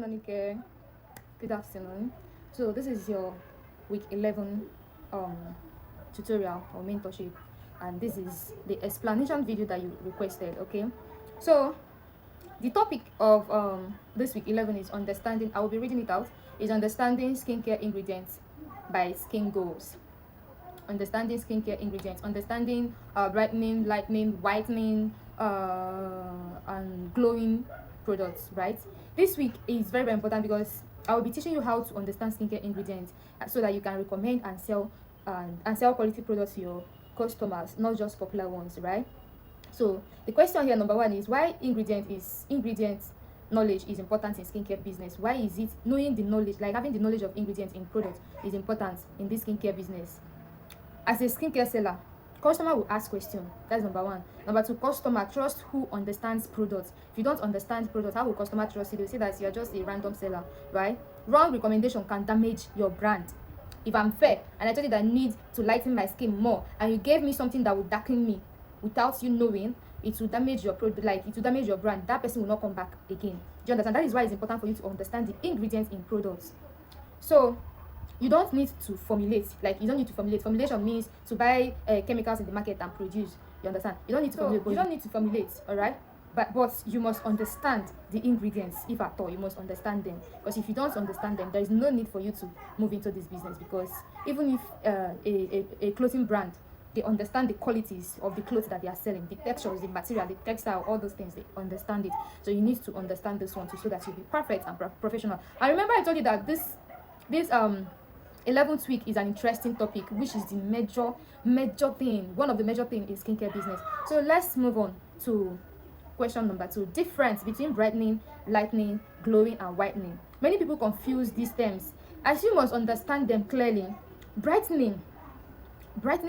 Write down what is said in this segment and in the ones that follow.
Anike. Good afternoon. So this is your week 11 um, tutorial or mentorship, and this is the explanation video that you requested. Okay, so the topic of this week 11 is understanding. I will be reading it out. Is understanding skincare ingredients by Skin Goals. Understanding skincare ingredients, understanding brightening, lightening, whitening, and glowing products, right? This week is very, very important because I will be teaching you how to understand skincare ingredients so that you can recommend and sell quality products to your customers, not just popular ones, right? So the question here, number one, is why ingredient knowledge is important in skincare business. Why is it knowing the knowledge, like having the knowledge of ingredients in products, is important in this skincare business? As a skincare seller, customer will ask question. That's number one. Number two, customer trust who understands products. If you don't understand products, how will customer trust you? They'll say that you're just a random seller, right? Wrong recommendation can damage your brand. If I'm fair and I told you that I need to lighten my skin more, and you gave me something that would darken me without you knowing, it will damage your product, like it will damage your brand. That person will not come back again. Do you understand? That is why it's important for you to understand the ingredients in products. So you don't need to formulate. Like, you don't need to formulate. Formulation means to buy chemicals in the market and produce. You understand? You don't need to formulate. But you don't need to formulate, all right? But you must understand the ingredients, if at all. You must understand them, because if you don't understand them, there is no need for you to move into this business. Because even if a clothing brand, they understand the qualities of the clothes that they are selling, the textures, the material, the textile, all those things, they understand it. So you need to understand this one too, so that you'll be perfect and professional. I remember I told you that this 11th week is an interesting topic, which is the major thing, one of the major thing in skincare business. So let's move on to question number 2. Difference between brightening, lightening, glowing, and whitening. Many people confuse these terms. As you must understand them clearly, brightening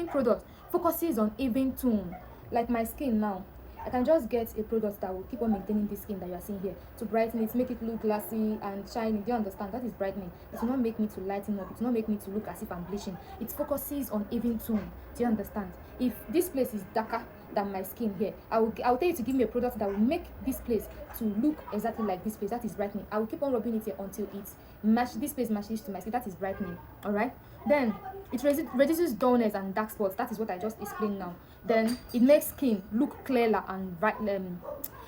product focuses on even tone. Like my skin now, I can just get a product that will keep on maintaining this skin that you are seeing here, to brighten it, make it look glassy and shiny. Do you understand? That is brightening. It will not make me to lighten up. It will not make me to look as if I'm bleaching. It focuses on even tone. Do you understand? If this place is darker than my skin here, I will tell you to give me a product that will make this place to look exactly like this place. That is brightening. I will keep on rubbing it here until this place matches to my skin. That is brightening. All right. Then it reduces dullness and dark spots. That is what I just explained now. Then it makes skin look clearer and bright.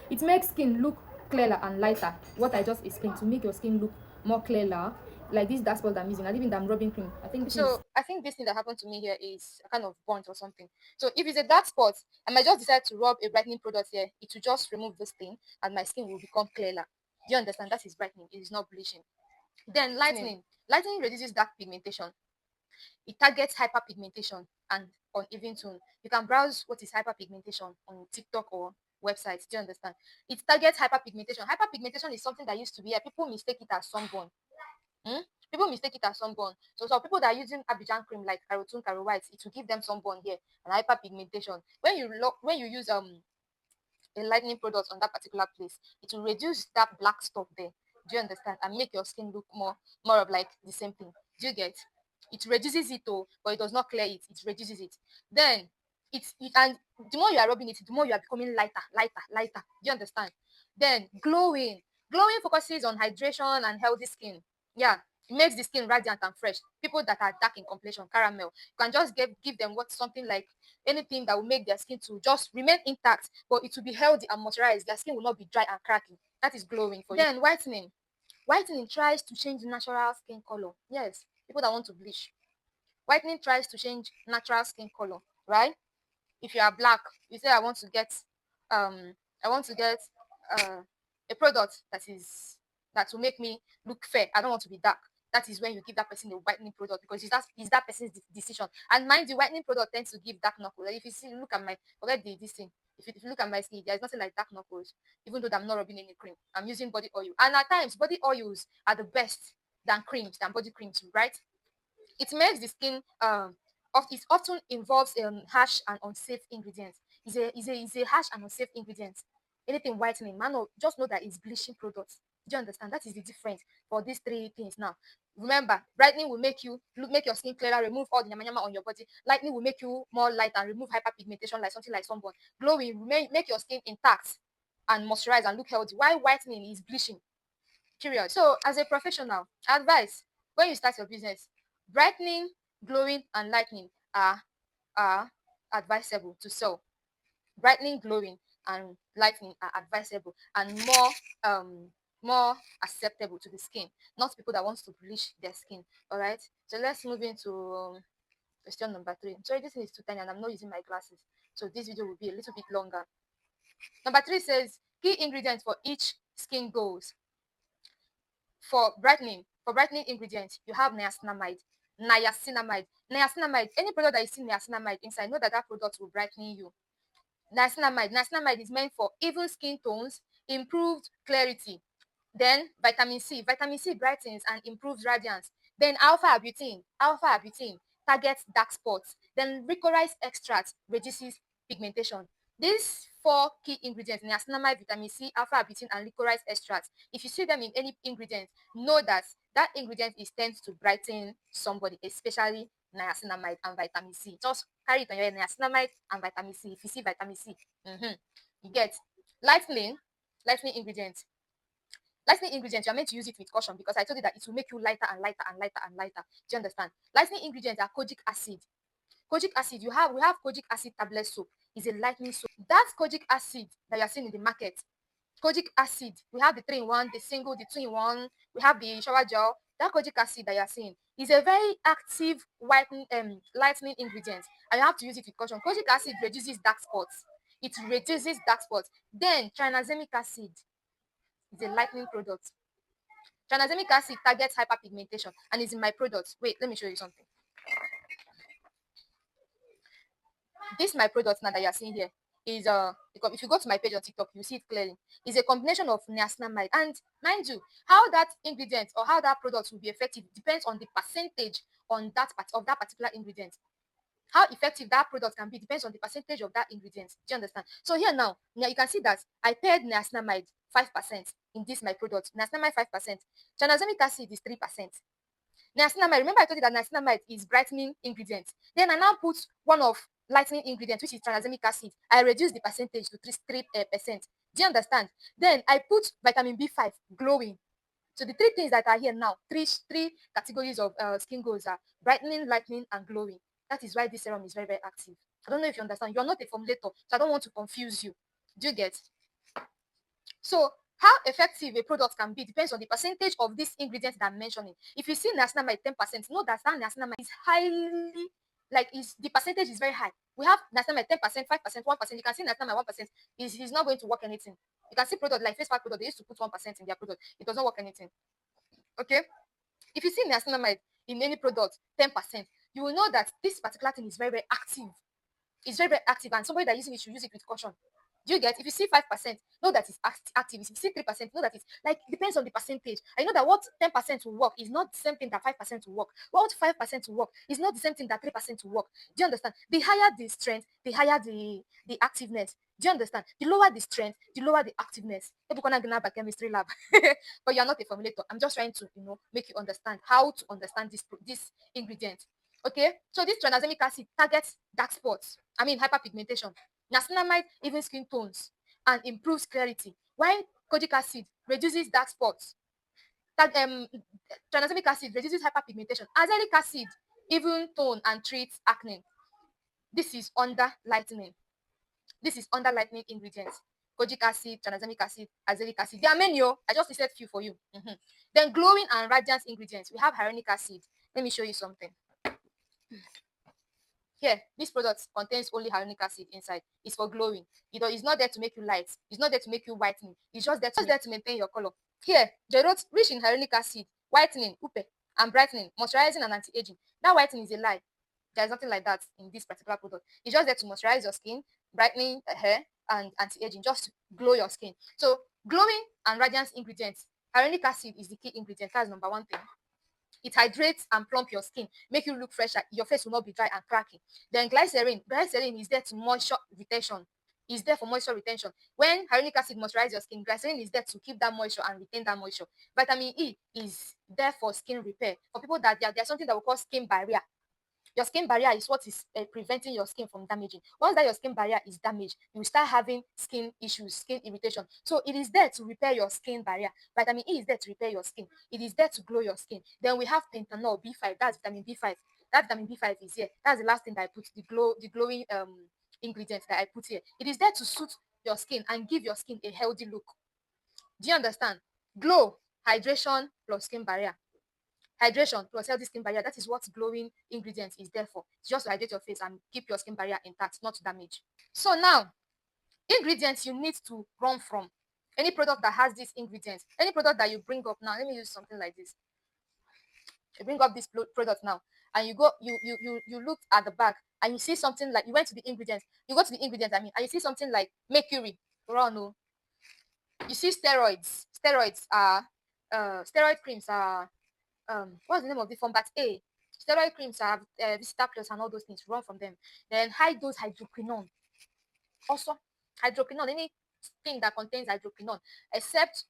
It makes skin look clearer and lighter. What I just explained, to make your skin look more clearer. Like this dark spot I'm using, and even I'm rubbing cream. I think this thing that happened to me here is a kind of burnt or something. So if it's a dark spot, I might just decide to rub a brightening product here. It will just remove this thing, and my skin will become clearer. Do you understand? That is brightening. It is not bleaching. Then lightening. Lightening reduces dark pigmentation. It targets hyperpigmentation and uneven tone. You can browse what is hyperpigmentation on TikTok or websites. Do you understand? It targets hyperpigmentation. Hyperpigmentation is something that used to be here. People mistake it as sunburn. Hmm? People mistake it as sunburn. So some people that are using Abidjan cream like Carotone, Caro White, it will give them sunburn here and hyperpigmentation. When you use a lightening product on that particular place, it will reduce that black stuff there. Do you understand? And make your skin look more of like the same thing. Do you get? It reduces it though, but it does not clear it. It reduces it. Then and the more you are rubbing it, the more you are becoming lighter, lighter, lighter. Do you understand? Then glowing. Glowing focuses on hydration and healthy skin. Yeah, it makes the skin radiant and fresh. People that are dark in complexion, caramel, you can just give them what something like anything that will make their skin to just remain intact, but it will be healthy and moisturized. Their skin will not be dry and cracking. That is glowing for you. Then whitening. Whitening tries to change natural skin color. Yes, people that want to bleach. Whitening tries to change natural skin color, right? If you are black, you say um I want to get uh, a product that will make me look fair. I don't want to be dark. That is when you give that person a whitening product, because it's that person's decision. And mind you, whitening product tends to give dark knuckles. Like if you see, look at my forget this thing. If you look at my skin, there's nothing like dark knuckles. Even though I'm not rubbing any cream, I'm using body oil. And at times, body oils are the best than body creams, right? It makes the skin it often involves harsh and unsafe ingredients. Is a harsh and unsafe ingredient. Anything whitening, man, just know that it's bleaching products. Do you understand? That is the difference for these three things now. Remember, brightening will make your skin clearer, remove all the yama on your body. Lightening will make you more light and remove hyperpigmentation, like something like sunburn. Glowing will make your skin intact and moisturize and look healthy. While whitening is bleaching. period. So as a professional, advice when you start your business, brightening, glowing, and lightening are advisable to sell. Brightening, glowing, and lightening are advisable and more acceptable to the skin, not people that wants to bleach their skin. All right. So let's move into question number 3. Sorry, this is too tiny and I'm not using my glasses, so this video will be a little bit longer. Number 3 says key ingredients for each skin goals. For brightening ingredients, you have niacinamide. Any product that you see niacinamide inside, know that that product will brighten you. Niacinamide is meant for even skin tones, improved clarity. Then vitamin C brightens and improves radiance. Then alpha arbutin targets dark spots. Then licorice extract reduces pigmentation. These 4 key ingredients, niacinamide, vitamin C, alpha arbutin, and licorice extract, if you see them in any ingredient, know that that ingredient is tends to brighten somebody, especially niacinamide and vitamin C. Just carry it on your head, niacinamide and vitamin C. If you see vitamin C, you get lightening ingredients. Lightening ingredients, you are meant to use it with caution because I told you that it will make you lighter and lighter and lighter and lighter. Do you understand? Lightening ingredients are kojic acid. Kojic acid, we have kojic acid tablet soap. Is a lightening soap. That kojic acid that you are seeing in the market, kojic acid, we have the 3-in-1, the single, the 2-in-1, we have the shower gel. That kojic acid that you are seeing is a very active lightening ingredient, and you have to use it with caution. Kojic acid reduces dark spots. It reduces dark spots. Then tranexamic acid is a lightening product. Tranexamic acid targets hyperpigmentation and is in my product. Wait, let me show you something. This my product now that you are seeing here is because if you go to my page on TikTok, you see it clearly. It's a combination of niacinamide, and mind you, how that ingredient or how that product will be effective depends on the percentage on that part of that particular ingredient. How effective that product can be depends on the percentage of that ingredient. Do you understand? So here now you can see that I paired niacinamide 5% in this my product. Niacinamide 5%. Tranexamic acid is 3%. Niacinamide, remember I told you that niacinamide is brightening ingredient. Then I now put one of lightening ingredient, which is tranexamic acid. I reduce the percentage to 3%. Do you understand? Then I put vitamin B5, glowing. So the 3 things that are here now, three categories of skin goals are brightening, lightening, and glowing. That is why this serum is very, very active. I don't know if you understand. You're not a formulator, so I don't want to confuse you. Do you get? So how effective a product can be depends on the percentage of these ingredients that I'm mentioning. If you see niacinamide 10%, know that niacinamide is highly, like is the percentage is very high. We have niacinamide 10%, 5%, 1%. You can see niacinamide 1% is not going to work anything. You can see product like face pack product, they used to put 1% in their product. It doesn't work anything. Okay? If you see niacinamide in any product, 10%, you will know that this particular thing is very, very active. It's very, very active, and somebody that using it should use it with caution. Do you get? If you see 5%, know that it's active. If you see 3%, know that it's like it depends on the percentage. I know that what 10% will work is not the same thing that 5% will work. What 5% will work is not the same thing that 3% will work. Do you understand? The higher the strength, the higher the activeness. Do you understand? The lower the strength, the lower the activeness. Chemistry lab, but you're not a formulator. I'm just trying to, make you understand how to understand this ingredient. Okay, so this tranexamic acid targets dark spots. I mean hyperpigmentation. Niacinamide even skin tones and improves clarity. While kojic acid reduces dark spots. Tranexamic acid reduces hyperpigmentation. Azelaic acid even tone and treats acne. This is under lightening. This is under lightening ingredients. Kojic acid, tranexamic acid, azelaic acid. There are many. I just listed few for you. Then glowing and radiance ingredients. We have hyaluronic acid. Let me show you something. Here, this product contains only hyaluronic acid inside. It's for glowing. It's not there to make you light. It's not there to make you whitening. It's just there to maintain your color. Here, they wrote rich in hyaluronic acid, whitening, upe, and brightening, moisturizing and anti-aging. That whitening is a lie. There's nothing like that in this particular product. It's just there to moisturize your skin, brightening hair, and anti-aging, just to glow your skin. So, glowing and radiance ingredients. Hyaluronic acid is the key ingredient. That's number 1 thing. It hydrates and plump your skin, make you look fresher. Your face will not be dry and cracking. Then glycerin. Glycerin is there to moisture retention. Is there for moisture retention. When hyaluronic acid moisturizes your skin, glycerin is there to keep that moisture and retain that moisture. Vitamin E is there for skin repair. For people that there's something that we call skin barrier. Your skin barrier is what is preventing your skin from damaging. Once that your skin barrier is damaged, you will start having skin issues, skin irritation. So it is there to repair your skin barrier. Vitamin E is there to repair your skin. It is there to glow your skin. Then we have panthenol B5. That's vitamin B5. That vitamin B5 is here. That's the last thing that I put, the glowing ingredients that I put here. It is there to suit your skin and give your skin a healthy look. Do you understand? Glow, hydration plus skin barrier. Hydration plus healthy skin barrier. That is what glowing ingredients is there for. It's just to hydrate your face and keep your skin barrier intact, not damage. So now, ingredients you need to run from. Any product that has these ingredients, any product that you bring up now, let me use something like this. You bring up this product now, and you go, you look at the back, and you see something like, you went to the ingredients, you go to the ingredients, I mean, and you see something like mercury. Run, no. You see steroids. Steroids are steroid creams are what's the name of the form? But A. Steroid creams are Visita Plus and all those things. Run from them. Then high dose hydroquinone. Also, hydroquinone, anything that contains hydroquinone, except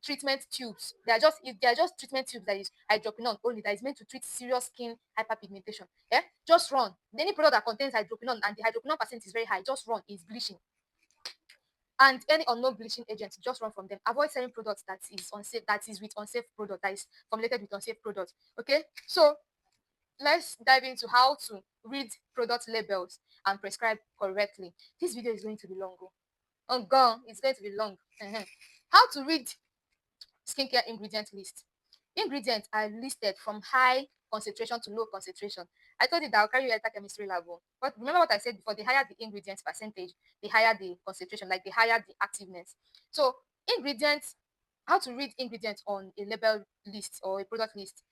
treatment tubes. They are just treatment tubes that is hydroquinone only, that is meant to treat serious skin hyperpigmentation. Yeah, just run. Any product that contains hydroquinone and the hydroquinone percent is very high, just run. It's bleaching. And any unknown bleaching agents, just run from them. Avoid selling products that is unsafe, that is with unsafe product, that is formulated with unsafe product. Okay, so let's dive into how to read product labels and prescribe correctly. This video is going to be long. Oh, gone. It's going to be long. How to read skincare ingredient list. Ingredients are listed from high concentration to low concentration. I told you that I'll carry you enter chemistry lab. But remember what I said before, the higher the ingredients percentage, the higher the concentration, like the higher the activeness. So ingredients, how to read ingredients on a label list or a product list.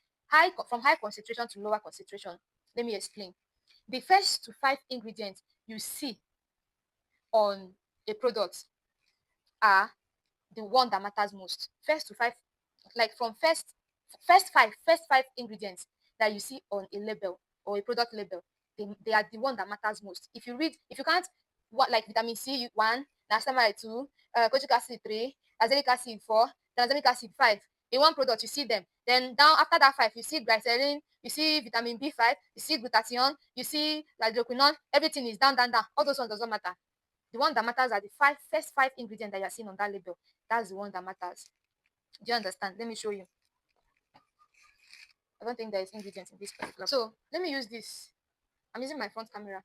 From high concentration to lower concentration. Let me explain. The first to 5 ingredients you see on a product are the one that matters most. First to 5, like from first five ingredients that you see on a label or a product label, they are the one that matters most. If you can't, what, like vitamin C 1, niacinamide 2, kojic acid 3, azelaic acid 4, tranexamic acid 5, in one product you see them. Then down after that 5, you see glycerin, you see vitamin B5, you see glutathione, you see hydroquinone. Everything is down. All those ones doesn't matter. The one that matters are the first five ingredients that you're seeing on that label. That's the one that matters. Do you understand? Let me show you. I don't think there is ingredients in this particular. So let me use this. I'm using my front camera.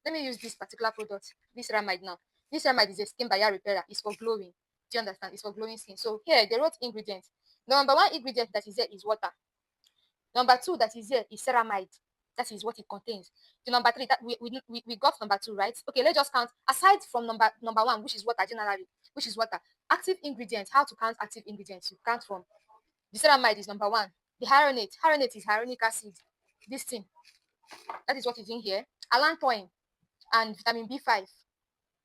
Let me use this particular product, this ceramide now. This ceramide is a skin barrier repairer. It's for glowing. Do you understand? It's for glowing skin. So here they wrote ingredients. The number 1 ingredient that is here is water. Number 2 that is here is ceramide. That is what it contains. The number 3 that we got number 2, right? Okay, let's just count. Aside from number 1, which is water generally, which is water. Active ingredients. How to count active ingredients? You count from the ceramide is number 1. The hyaronate is hyaluronic acid. This thing, that is what is in here. Allantoin and vitamin B5.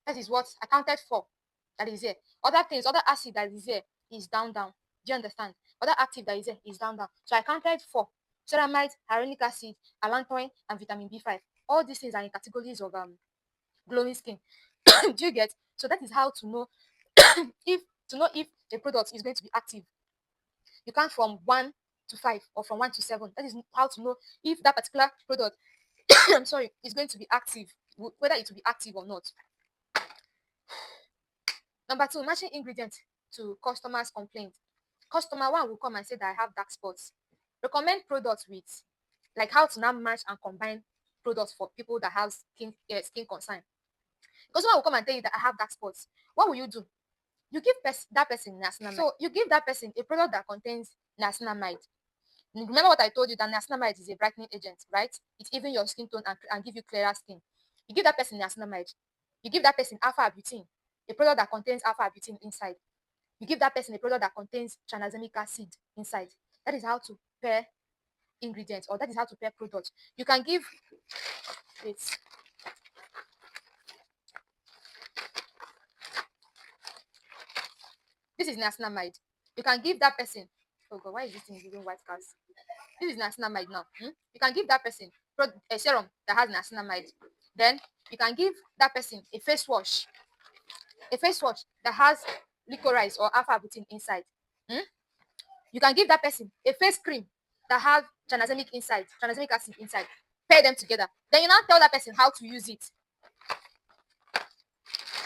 That is what I counted for. That is here. Other things, other acid that is here is down. Do you understand? Other active that is here is down. So I counted 4. Ceramide, hyaluronic acid, allantoin, and vitamin B5. All these things are in categories of glowing skin. Do you get? So that is how to know if a product is going to be active. You count from 1 to 5 or from 1 to 7. That is how to know if that particular product I'm sorry, is going to be active, whether it will be active or not. Number 2, matching ingredients to customers' complaint. Customer 1 will come and say that I have dark spots. Recommend products with, like how to now match and combine products for people that have skin concern. Customer will come and tell you that I have dark spots. What will you do? You give that person niacinamide. So you give that person a product that contains niacinamide. Remember what I told you, that niacinamide is a brightening agent, right? It even your skin tone and give you clearer skin. You give that person niacinamide. You give that person alpha butene, a product that contains alpha butene inside. You give that person a product that contains tranexamic acid inside. That is how to pair ingredients, or that is how to pair products. You can give wait. This is niacinamide. You can give that person. Oh God, why is this thing giving white cars? This is niacinamide now. You can give that person a serum that has niacinamide. Then you can give that person a face wash that has licorice or alpha butene inside. You can give that person a face cream that has tranexamic acid inside. pair them together. Then you now tell that person how to use it.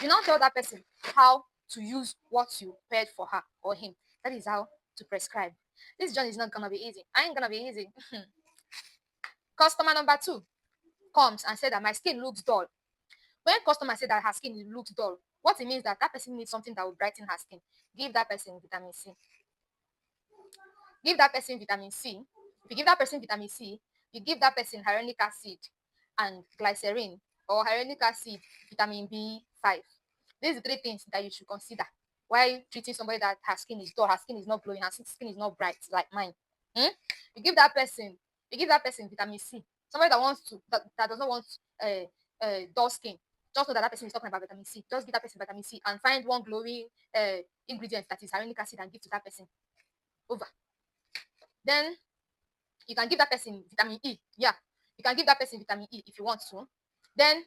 You now tell that person how to use what you paired for her or him. That is how to prescribe. This journey is not gonna be easy. I ain't gonna be easy. Customer number 2 comes and said that my skin looks dull. When customer said that her skin looks dull, what it means that that person needs something that will brighten her skin. Give that person vitamin C. Give that person vitamin C. If you give that person vitamin C, you give that person hyaluronic acid and glycerin, or hyaluronic acid, vitamin B5. These are 3 things that you should consider while treating somebody that her skin is dull, her skin is not glowing, her skin is not bright like mine. Hmm? You give that person, vitamin C. Somebody that wants to that does not want dull skin. Just know that that person is talking about vitamin C. Just give that person vitamin C and find one glowing ingredient that is hyaluronic acid and give to that person. Over. Then you can give that person vitamin E. Yeah, you can give that person vitamin E if you want to. Then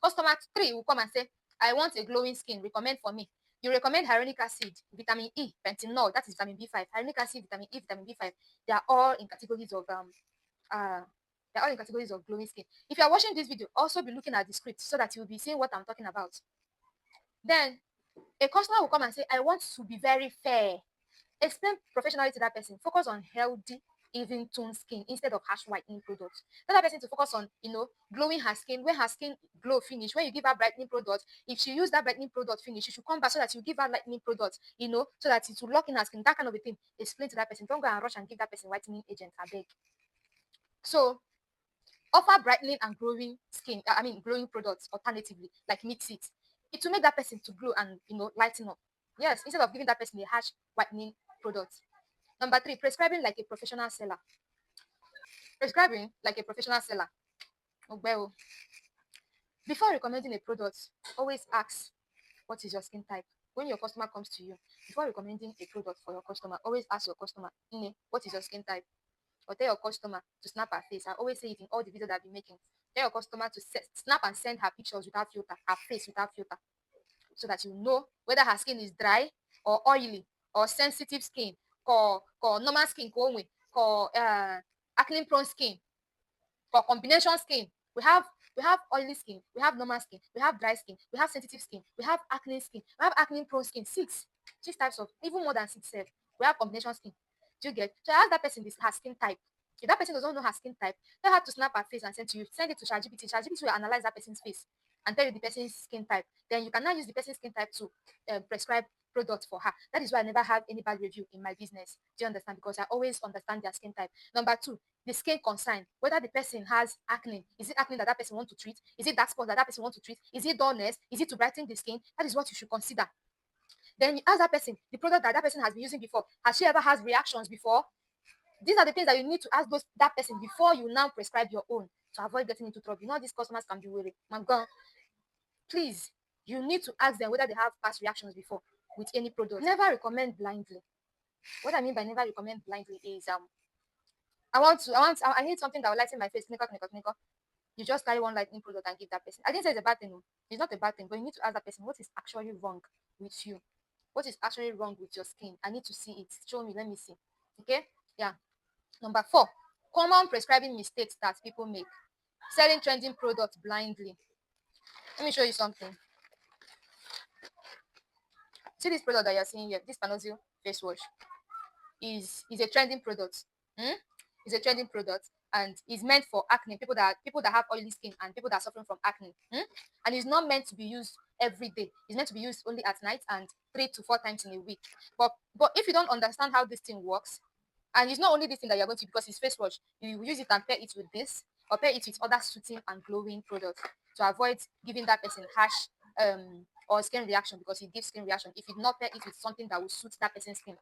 customer 3 will come and say, I want a glowing skin, recommend for me. You recommend hyaluronic acid, vitamin E, panthenol, that is vitamin B5, hyaluronic acid, vitamin E, vitamin B5. They are all in categories of glowing skin. If you are watching this video, also be looking at the script so that you'll be seeing what I'm talking about. Then a customer will come and say, I want to be very fair. Explain professionally to that person. Focus on healthy, even tone skin instead of harsh whitening products. Tell that person to focus on, glowing her skin. When her skin glow finish, when you give her brightening product, if she use that brightening product finish, she should come back so that you give her lightening product, so that it will lock in her skin. That kind of a thing. Explain to that person. Don't go and rush and give that person whitening agent. I beg. So offer brightening and glowing skin. Glowing products alternatively, like meat seed. It will make that person to glow and lighten up. Yes, instead of giving that person a harsh whitening product. Number 3, prescribing like a professional seller. Prescribing like a professional seller. Well, before recommending a product, always ask, what is your skin type? When your customer comes to you, before recommending a product for your customer, always ask your customer, what is your skin type? Or tell your customer to snap her face. I always say it in all the videos that I've been making. Tell your customer to snap and send her pictures without filter, her face without filter, so that you know whether her skin is dry or oily or sensitive skin, or normal skin, or acne prone skin, or combination skin. We have oily skin, we have normal skin, we have dry skin, we have sensitive skin, we have acne skin, we have acne prone skin. Six types of, even more than 6 sef. We have combination skin. Do you get? So I ask that person her skin type. If that person doesn't know her skin type, tell her to snap her face and send to you. Send it to ChatGPT. ChatGPT will analyze that person's face and tell you the person's skin type. Then you can now use the person's skin type to prescribe products for her. That is why I never have any bad review in my business. Do you understand? Because I always understand their skin type. Number 2, the skin concern. Whether the person has acne. Is it acne that person wants to treat? Is it dark spots that person wants to treat? Is it dullness? Is it to brighten the skin? That is what you should consider. Then you ask that person, the product that person has been using before, has she ever had reactions before? These are the things that you need to ask that person before you now prescribe your own, to avoid getting into trouble. These customers can be weary. My God, please, you need to ask them whether they have past reactions before with any product. Never recommend blindly. What I mean by never recommend blindly is I need something that will lighten my face. You just carry one lightning product and give that person. I didn't say it's a bad thing. It's not a bad thing, but you need to ask that person what is actually wrong with you. What is actually wrong with your skin? I need to see it. Show me. Let me see. Okay? Yeah. Number 4, common prescribing mistakes that people make. Selling trending products blindly. Let me show you something. See this product that you're seeing here, this Panozil face wash is a trending product. It's a trending product and is meant for acne, people that have oily skin and people that are suffering from acne. And it's not meant to be used every day. It's meant to be used only at night and 3 to 4 times in a week. But if you don't understand how this thing works, and it's not only this thing that you're going to, because it's face wash, you use it and pair it with this, or pair it with other soothing and glowing products to avoid giving that person harsh or skin reaction, because it gives skin reaction if you do not pair it with something that will suit that person's skin.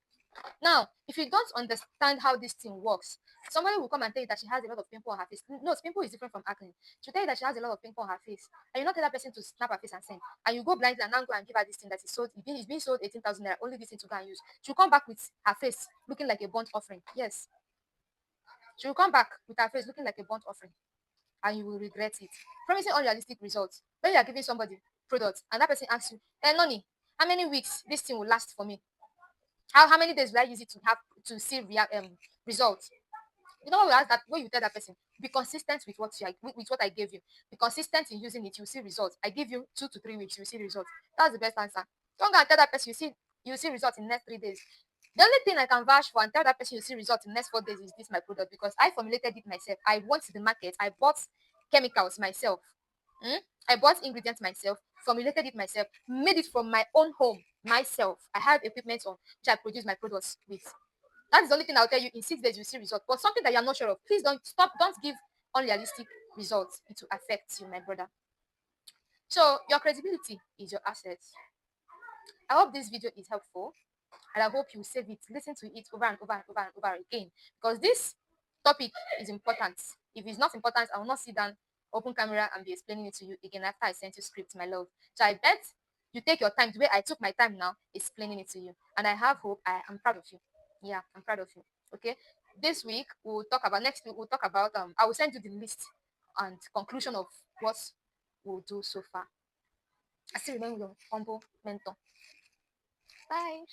Now, if you don't understand how this thing works, somebody will come and tell you that she has a lot of pimple on her face. No, pimple is different from acne. She'll tell you that she has a lot of pimple on her face, and you not tell that person to snap her face and send. And you go blindly and now go and give her this thing that is sold. It's being sold 18,000 naira. Only this thing to go and use. She'll come back with her face looking like a burnt offering. Yes, she'll come back with her face looking like a burnt offering, and you will regret it. Promising unrealistic results. When you are giving somebody products and that person asks you, Noni, how many weeks this thing will last for me? How many days will I use it to see results? You know what we ask that when you tell that person, be consistent with what with what I gave you. Be consistent in using it, you see results. I give you 2 to 3 weeks, you see results. That's the best answer. Don't go and tell that person you see results in the next 3 days. The only thing I can vouch for and tell that person you see results in the next 4 days is this my product because I formulated it myself. I went to the market, I bought chemicals myself. Mm? I bought ingredients myself, formulated it myself, made it from my own home myself. I have equipment on which I produce my products with. That is the only thing I'll tell you. In 6 days, you see results. But something that you're not sure of, please don't stop. Don't give unrealistic results. It will affect you, my brother. So your credibility is your asset. I hope this video is helpful, and I hope you save it, listen to it over and over and over and over again, because this topic is important. If it's not important, I will not sit down, open camera, and be explaining it to you again after I sent you script, my love. So I bet you take your time the way I took my time now explaining it to you, and I have hope. I am proud of you. Yeah, I'm proud of you. Okay. This week next week we'll talk about I will send you the list and conclusion of what we'll do so far. I still remain your humble mentor. Bye.